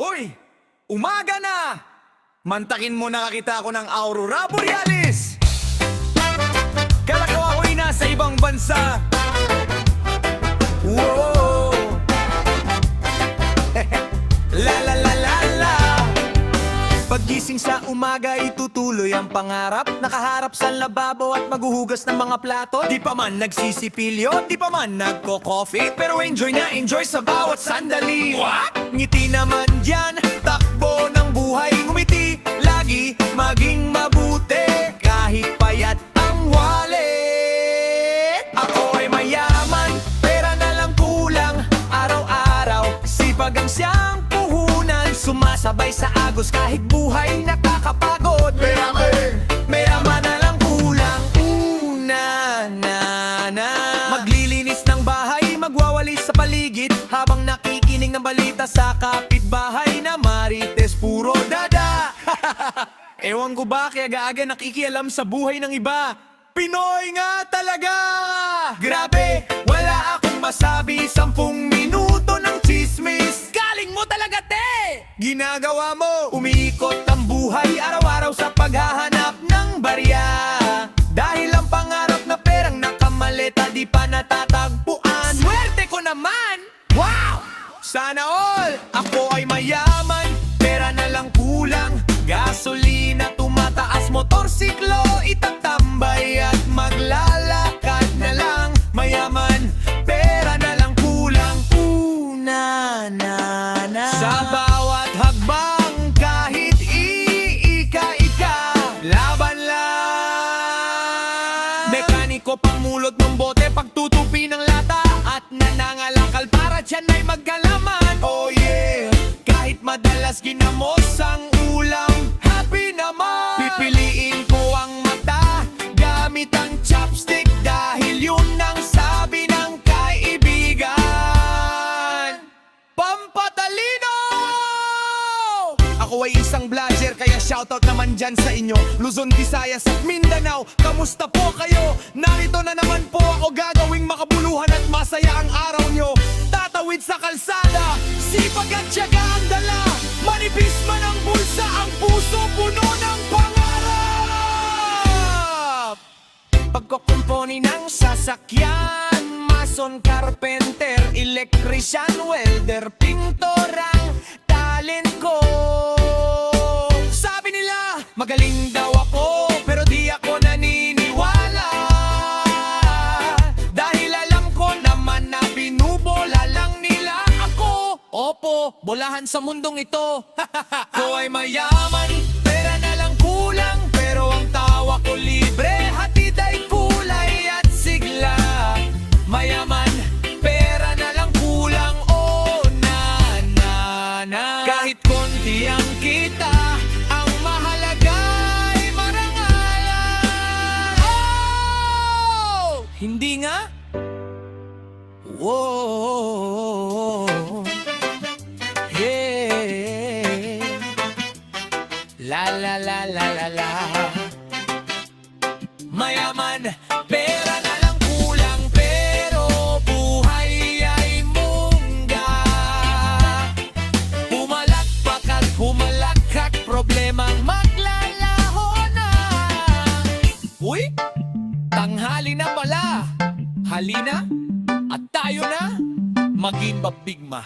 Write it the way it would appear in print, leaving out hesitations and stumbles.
Uy! Umaga na! Mantakin mo nakakita ako ng Aurora Borealis! Kala ko ako'y nasa ibang bansa. Wow! La la la la la. Paggising sa umaga, itutuloy ang pangarap. Nakaharap sa lababo at maghuhugas ng mga plato. Di pa man nagsisipilyo, di pa man nagko-coffee, pero enjoy na enjoy sa bawat sandali. What? Ngiti naman dyan, takbo ng buhay. Ngumiti, lagi maging mabuti. Kahit payat ang wallet. Ako ay mayaman, pera na lang kulang. Araw-araw, sipag ang siyang puhunan. Sumasabay sa agos kahit buhay nakakapagod. Mayaman na lang kulang. Na maglilinis ng bahay, magwawalis sa paligid, habang nakikinig ng balita sa kapitbahay na marites puro dada. Ewan ko ba kaya gaaga nakikialam sa buhay ng iba. Pinoy nga talaga! Grabe, wala akong masabi. 10 minuto ng chismis. Galing mo talaga, te! Ginagawa mo, umiikot ang buhay araw-araw sa paghahanap ng barya. Dahil ang pangarap na perang nakamaleta di pa natatagpuan. Swerte ko naman! Wow! Sana all! Ako ay mayaman, pera na lang kulang. Gasolina tumataas, motorsiklo itatambay at maglalakad na lang. Mayaman, pera na lang kulang. Sa bawat hagbang, kahit iika-ika, laban lang. Mekaniko pangmulot ng bote, pagtutupi ng lata, at nanangalakal para dyan ay magkalaman. Oh yeah, kahit madalas ginamos ang ulam, happy naman. Pipiliin ko ang mata gamit ang chopstick, dahil yun ang sabi ng kaibigan. Pampatalino! Ako ay isang vlogger, kaya shoutout naman dyan sa inyo, Luzon, Visayas at Mindanao. Kamusta po kayo? Narito na naman po ako, gagawing makabuluhan at masaya ang araw nyo. Tatawid sa kalsada, sipag at tiyaga ang dala. Manipis man ang bulsa, ang puso puno ng pangarap. Pagkukumponi ng sasakyan, mason, carpenter, electrician, welder, pintor ang talent ko. Sabi nila, magaling daw ako, pero di ako naniniwala. Dahil alam ko naman na binubola lang nila ako. Opo, bolahan sa mundong ito. Ko ay mayaman, pera na lang kulang, pero ang tawa ko libre, hatid ay kulay at sigla. Mayaman, pera na lang kulang, oh na. Kahit konti ang kita, ang mahalaga ay marangalan. Oh! Hindi nga? Whoa! Yeah! La la la la la la. Mayaman, pera na lang kulang, pero buhay ay mungga. Humalakpak at humalakak, problemang maglalaho na. Uy, tanghali na pala. Halina, at tayo na maging mabigma.